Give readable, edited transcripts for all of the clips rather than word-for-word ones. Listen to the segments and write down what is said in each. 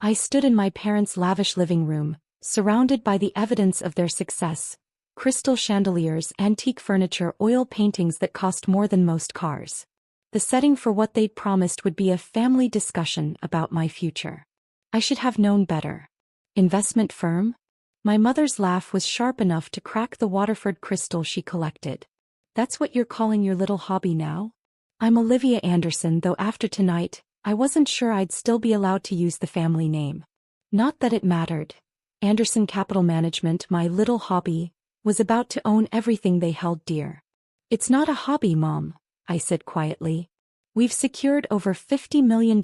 I stood in my parents' lavish living room, surrounded by the evidence of their success: crystal chandeliers, antique furniture, oil paintings that cost more than most cars. The setting for what they'd promised would be a family discussion about my future. I should have known better. Investment firm? My mother's laugh was sharp enough to crack the Waterford crystal she collected. That's what you're calling your little hobby now? I'm Olivia Anderson, though after tonight, I wasn't sure I'd still be allowed to use the family name. Not that it mattered. Anderson Capital Management, my little hobby, was about to own everything they held dear. It's not a hobby, Mom, I said quietly. We've secured over $50 million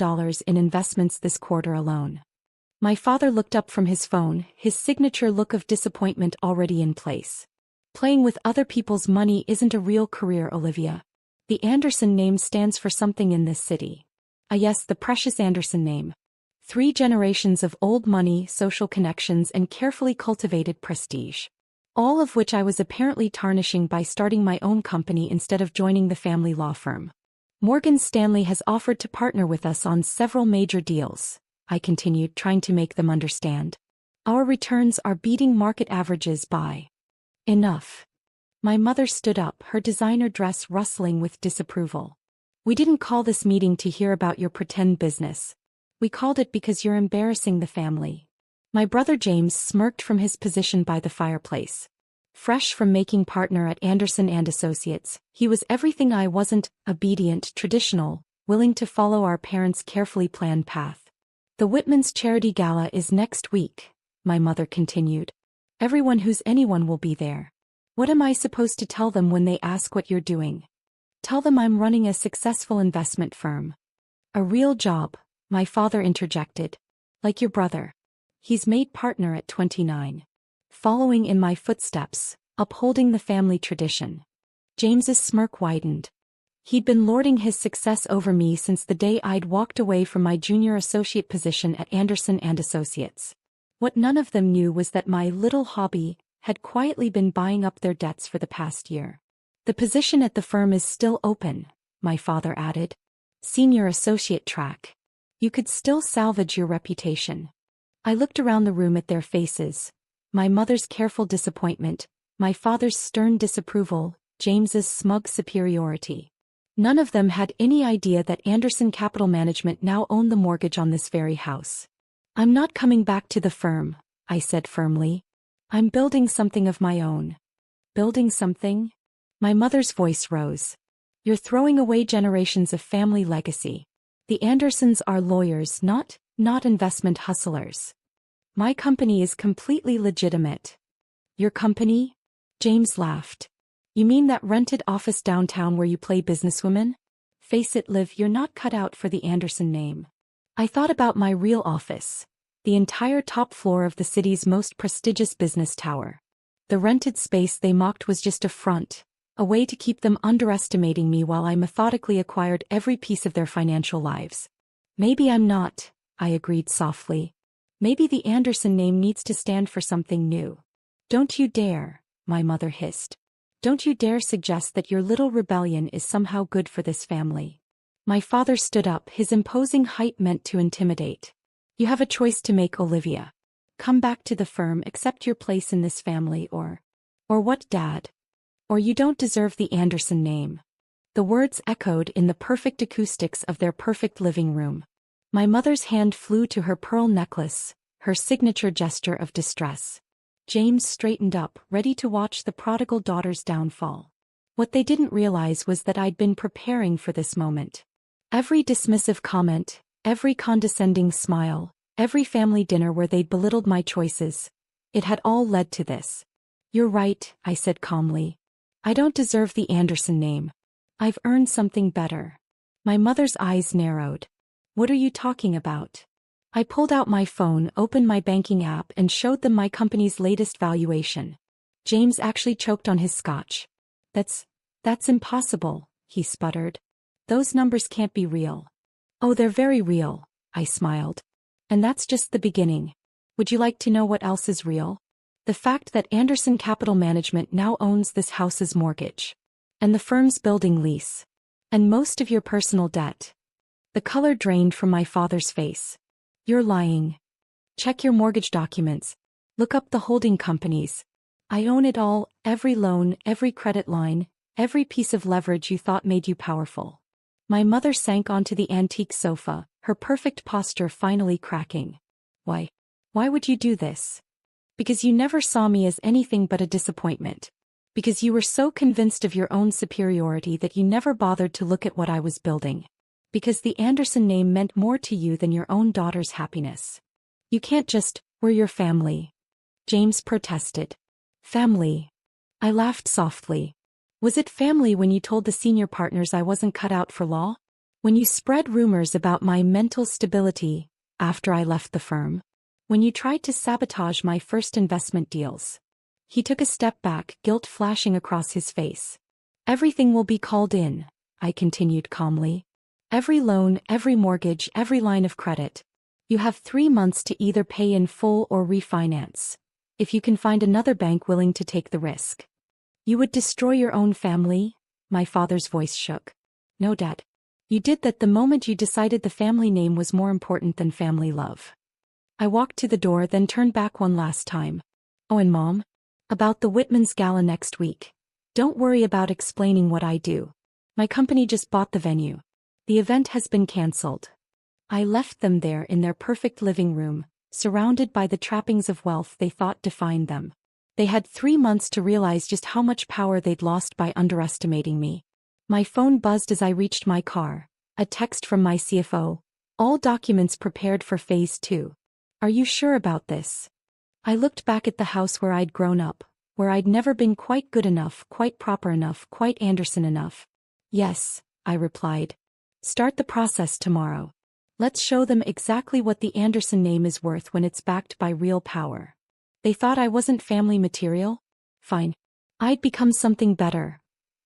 in investments this quarter alone. My father looked up from his phone, his signature look of disappointment already in place. Playing with other people's money isn't a real career, Olivia. The Anderson name stands for something in this city. Yes, the precious Anderson name. 3 generations of old money, social connections, and carefully cultivated prestige. All of which I was apparently tarnishing by starting my own company instead of joining the family law firm. Morgan Stanley has offered to partner with us on several major deals, I continued, trying to make them understand. Our returns are beating market averages by. Enough. My mother stood up, her designer dress rustling with disapproval. We didn't call this meeting to hear about your pretend business. We called it because you're embarrassing the family. My brother James smirked from his position by the fireplace. Fresh from making partner at Anderson and Associates, he was everything I wasn't: obedient, traditional, willing to follow our parents' carefully planned path. The Whitman's charity gala is next week, my mother continued. Everyone who's anyone will be there. What am I supposed to tell them when they ask what you're doing? Tell them I'm running a successful investment firm. A real job, my father interjected. Like your brother. He's made partner at 29. Following in my footsteps, upholding the family tradition. James's smirk widened. He'd been lording his success over me since the day I'd walked away from my junior associate position at Anderson and Associates. What none of them knew was that my little hobby had quietly been buying up their debts for the past year. The position at the firm is still open, my father added. Senior associate track. You could still salvage your reputation. I looked around the room at their faces. My mother's careful disappointment, my father's stern disapproval, James's smug superiority. None of them had any idea that Anderson Capital Management now owned the mortgage on this very house. I'm not coming back to the firm, I said firmly. I'm building something of my own. Building something? My mother's voice rose. You're throwing away generations of family legacy. The Andersons are lawyers, not investment hustlers. My company is completely legitimate. Your company? James laughed. You mean that rented office downtown where you play businesswoman? Face it, Liv, you're not cut out for the Anderson name. I thought about my real office. The entire top floor of the city's most prestigious business tower. The rented space they mocked was just a front. A way to keep them underestimating me while I methodically acquired every piece of their financial lives. Maybe I'm not, I agreed softly. Maybe the Anderson name needs to stand for something new. Don't you dare, my mother hissed. Don't you dare suggest that your little rebellion is somehow good for this family. My father stood up, his imposing height meant to intimidate. You have a choice to make, Olivia. Come back to the firm, accept your place in this family, or what, Dad? Or you don't deserve the Anderson name. The words echoed in the perfect acoustics of their perfect living room. My mother's hand flew to her pearl necklace, her signature gesture of distress. James straightened up, ready to watch the prodigal daughter's downfall. What they didn't realize was that I'd been preparing for this moment. Every dismissive comment, every condescending smile, every family dinner where they'd belittled my choices, it had all led to this. You're right, I said calmly. I don't deserve the Anderson name. I've earned something better. My mother's eyes narrowed. What are you talking about? I pulled out my phone, opened my banking app, and showed them my company's latest valuation. James actually choked on his scotch. That's impossible, he sputtered. Those numbers can't be real. Oh, they're very real, I smiled. And that's just the beginning. Would you like to know what else is real? The fact that Anderson Capital Management now owns this house's mortgage. And the firm's building lease. And most of your personal debt. The color drained from my father's face. You're lying, Check your mortgage documents. Look up the holding companies. I own it all, every loan, every credit line, every piece of leverage you thought made you powerful. My mother sank onto the antique sofa, her perfect posture finally cracking. Why? Why would you do this? Because you never saw me as anything but a disappointment. Because you were so convinced of your own superiority that you never bothered to look at what I was building. Because the Anderson name meant more to you than your own daughter's happiness. You can't just, we're your family. James protested. Family. I laughed softly. Was it family when you told the senior partners I wasn't cut out for law? When you spread rumors about my mental stability after I left the firm? When you tried to sabotage my first investment deals? He took a step back, guilt flashing across his face. Everything will be called in, I continued calmly. Every loan, every mortgage, every line of credit. You have 3 months to either pay in full or refinance. If you can find another bank willing to take the risk. You would destroy your own family? My father's voice shook. No, Dad. You did that the moment you decided the family name was more important than family love. I walked to the door, then turned back one last time. Oh, and Mom? About the Whitman's gala next week. Don't worry about explaining what I do. My company just bought the venue. The event has been cancelled. I left them there in their perfect living room, surrounded by the trappings of wealth they thought defined them. They had 3 months to realize just how much power they'd lost by underestimating me. My phone buzzed as I reached my car. A text from my CFO. All documents prepared for Phase 2. Are you sure about this? I looked back at the house where I'd grown up, where I'd never been quite good enough, quite proper enough, quite Anderson enough. Yes, I replied. Start the process tomorrow. Let's show them exactly what the Anderson name is worth when it's backed by real power. They thought I wasn't family material? Fine. I'd become something better.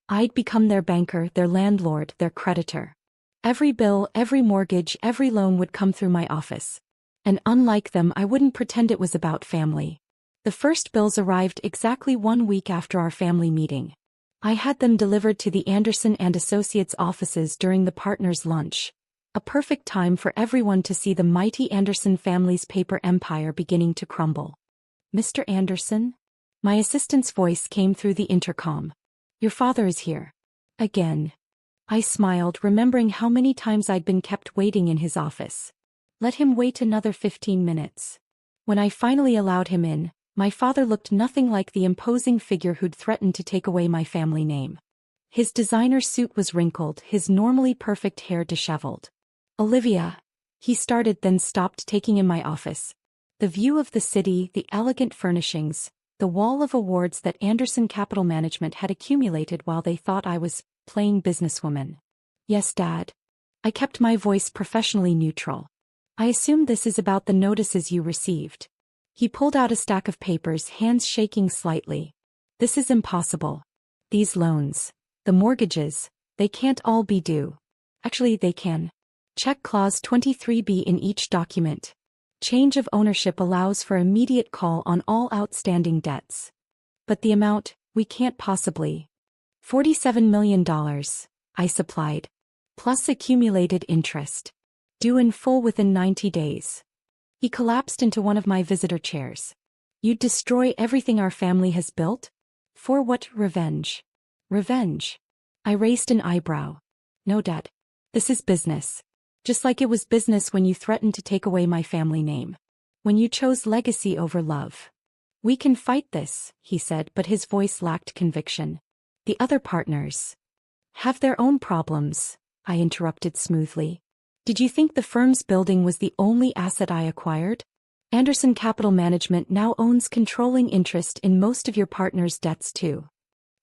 I'd become their banker, their landlord, their creditor. Every bill, every mortgage, every loan would come through my office. And unlike them, I wouldn't pretend it was about family. The first bills arrived exactly 1 week after our family meeting. I had them delivered to the Anderson and Associates offices during the partners' lunch. A perfect time for everyone to see the mighty Anderson family's paper empire beginning to crumble. Mr. Anderson? My assistant's voice came through the intercom. Your father is here. Again. I smiled, remembering how many times I'd been kept waiting in his office. Let him wait another 15 minutes. When I finally allowed him in, my father looked nothing like the imposing figure who'd threatened to take away my family name. His designer suit was wrinkled, his normally perfect hair disheveled. Olivia, he started, then stopped, taking in my office. The view of the city, the elegant furnishings, the wall of awards that Anderson Capital Management had accumulated while they thought I was playing businesswoman. Yes, Dad. I kept my voice professionally neutral. I assume this is about the notices you received. He pulled out a stack of papers, hands shaking slightly. This is impossible. These loans, the mortgages, they can't all be due. Actually, they can. Check clause 23B in each document. Change of ownership allows for immediate call on all outstanding debts. But the amount, we can't possibly. $47 million, I supplied. Plus accumulated interest. Due in full within 90 days. He collapsed into one of my visitor chairs. You'd destroy everything our family has built? For what revenge? Revenge? I raised an eyebrow. No, Dad. This is business. Just like it was business when you threatened to take away my family name. When you chose legacy over love. We can fight this, he said, but his voice lacked conviction. The other partners have their own problems, I interrupted smoothly. Did you think the firm's building was the only asset I acquired? Anderson Capital Management now owns controlling interest in most of your partners' debts too.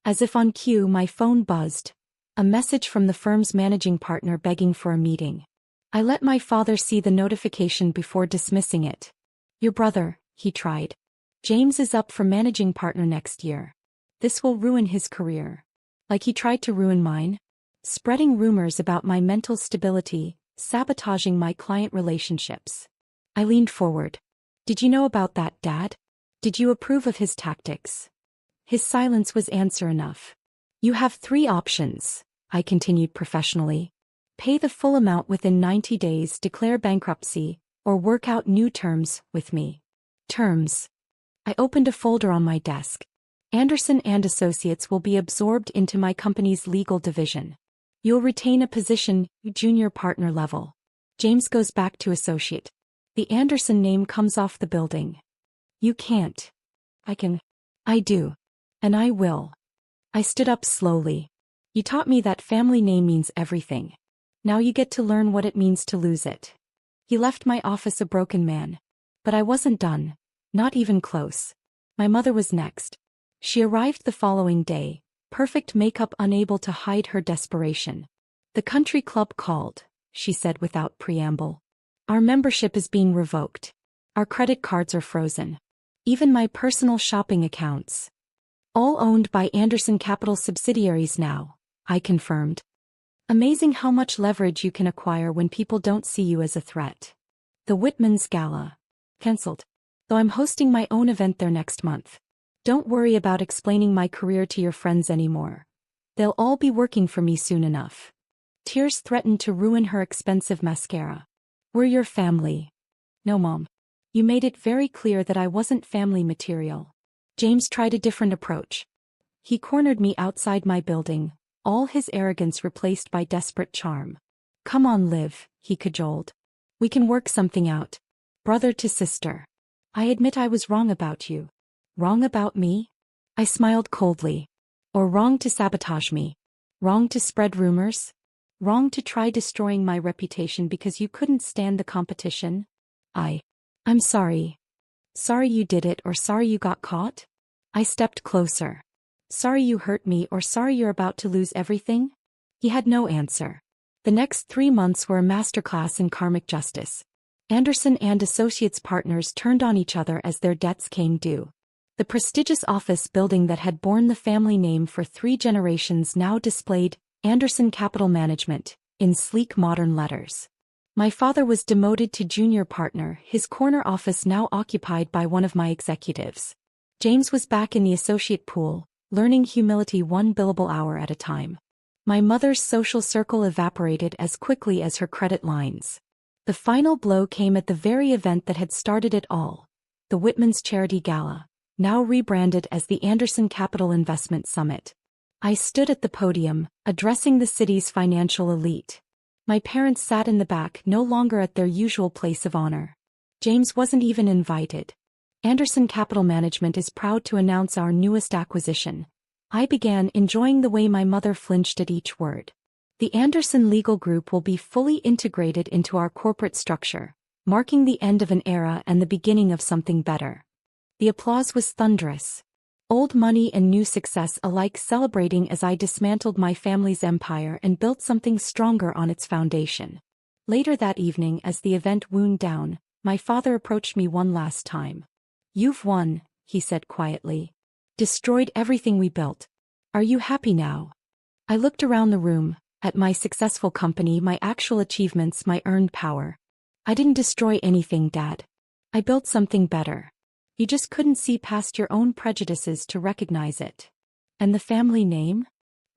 As if on cue, my phone buzzed. A message from the firm's managing partner begging for a meeting. I let my father see the notification before dismissing it. Your brother, he tried. James is up for managing partner next year. This will ruin his career. Like he tried to ruin mine. Spreading rumors about my mental stability, sabotaging my client relationships. I leaned forward. Did you know about that, Dad? Did you approve of his tactics? His silence was answer enough. You have 3 options, I continued professionally. Pay the full amount within 90 days, declare bankruptcy, or work out new terms with me. Terms. I opened a folder on my desk. Anderson and Associates will be absorbed into my company's legal division. You'll retain a position, junior partner level. James goes back to associate. The Anderson name comes off the building. You can't. I can. I do. And I will. I stood up slowly. You taught me that family name means everything. Now you get to learn what it means to lose it. He left my office a broken man. But I wasn't done. Not even close. My mother was next. She arrived the following day, perfect makeup unable to hide her desperation. The country club called, she said without preamble. Our membership is being revoked. Our credit cards are frozen. Even my personal shopping accounts. All owned by Anderson Capital subsidiaries now, I confirmed. Amazing how much leverage you can acquire when people don't see you as a threat. The Whitman's Gala. Cancelled. Though I'm hosting my own event there next month. Don't worry about explaining my career to your friends anymore. They'll all be working for me soon enough. Tears threatened to ruin her expensive mascara. We're your family. No, Mom. You made it very clear that I wasn't family material. James tried a different approach. He cornered me outside my building, all his arrogance replaced by desperate charm. Come on, Liv, he cajoled. We can work something out. Brother to sister. I admit I was wrong about you. Wrong about me? I smiled coldly. Or wrong to sabotage me? Wrong to spread rumors? Wrong to try destroying my reputation because you couldn't stand the competition? I'm sorry. Sorry you did it or sorry you got caught? I stepped closer. Sorry you hurt me or sorry you're about to lose everything? He had no answer. The next 3 months were a masterclass in karmic justice. Anderson and Associates partners turned on each other as their debts came due. The prestigious office building that had borne the family name for 3 generations now displayed Anderson Capital Management in sleek modern letters. My father was demoted to junior partner, his corner office now occupied by one of my executives. James was back in the associate pool, learning humility 1 billable hour at a time. My mother's social circle evaporated as quickly as her credit lines. The final blow came at the very event that had started it all, the Whitman's Charity Gala, now rebranded as the Anderson Capital Investment Summit. I stood at the podium, addressing the city's financial elite. My parents sat in the back, no longer at their usual place of honor. James wasn't even invited. Anderson Capital Management is proud to announce our newest acquisition. I began, enjoying the way my mother flinched at each word. The Anderson Legal Group will be fully integrated into our corporate structure, marking the end of an era and the beginning of something better. The applause was thunderous. Old money and new success alike celebrating as I dismantled my family's empire and built something stronger on its foundation. Later that evening, as the event wound down, my father approached me one last time. You've won, he said quietly. Destroyed everything we built. Are you happy now? I looked around the room, at my successful company, my actual achievements, my earned power. I didn't destroy anything, Dad. I built something better. You just couldn't see past your own prejudices to recognize it. And the family name?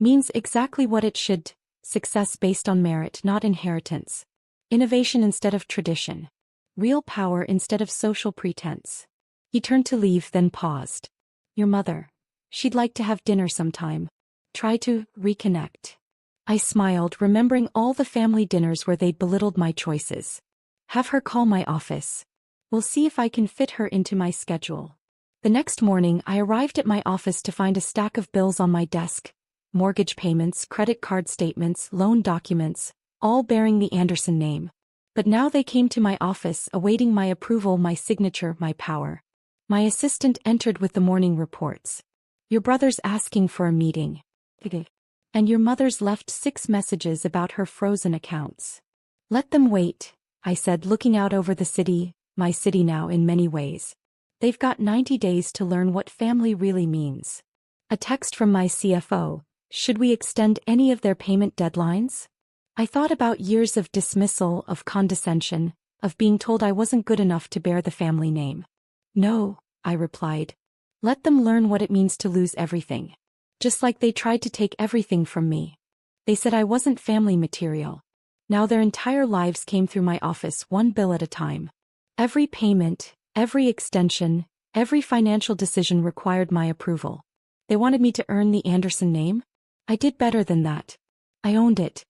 Means exactly what it should: success based on merit, not inheritance. Innovation instead of tradition. Real power instead of social pretense. He turned to leave, then paused. Your mother. She'd like to have dinner sometime. Try to reconnect. I smiled, remembering all the family dinners where they'd belittled my choices. Have her call my office. We'll see if I can fit her into my schedule. The next morning, I arrived at my office to find a stack of bills on my desk. Mortgage payments, credit card statements, loan documents, all bearing the Anderson name. But now they came to my office, awaiting my approval, my signature, my power. My assistant entered with the morning reports. Your brother's asking for a meeting. And your mother's left 6 messages about her frozen accounts. Let them wait, I said, looking out over the city, my city now in many ways. They've got 90 days to learn what family really means. A text from my CFO: should we extend any of their payment deadlines? I thought about years of dismissal, of condescension, of being told I wasn't good enough to bear the family name. No, I replied. Let them learn what it means to lose everything. Just like they tried to take everything from me. They said I wasn't family material. Now their entire lives came through my office, 1 bill at a time. Every payment, every extension, every financial decision required my approval. They wanted me to earn the Anderson name? I did better than that. I owned it.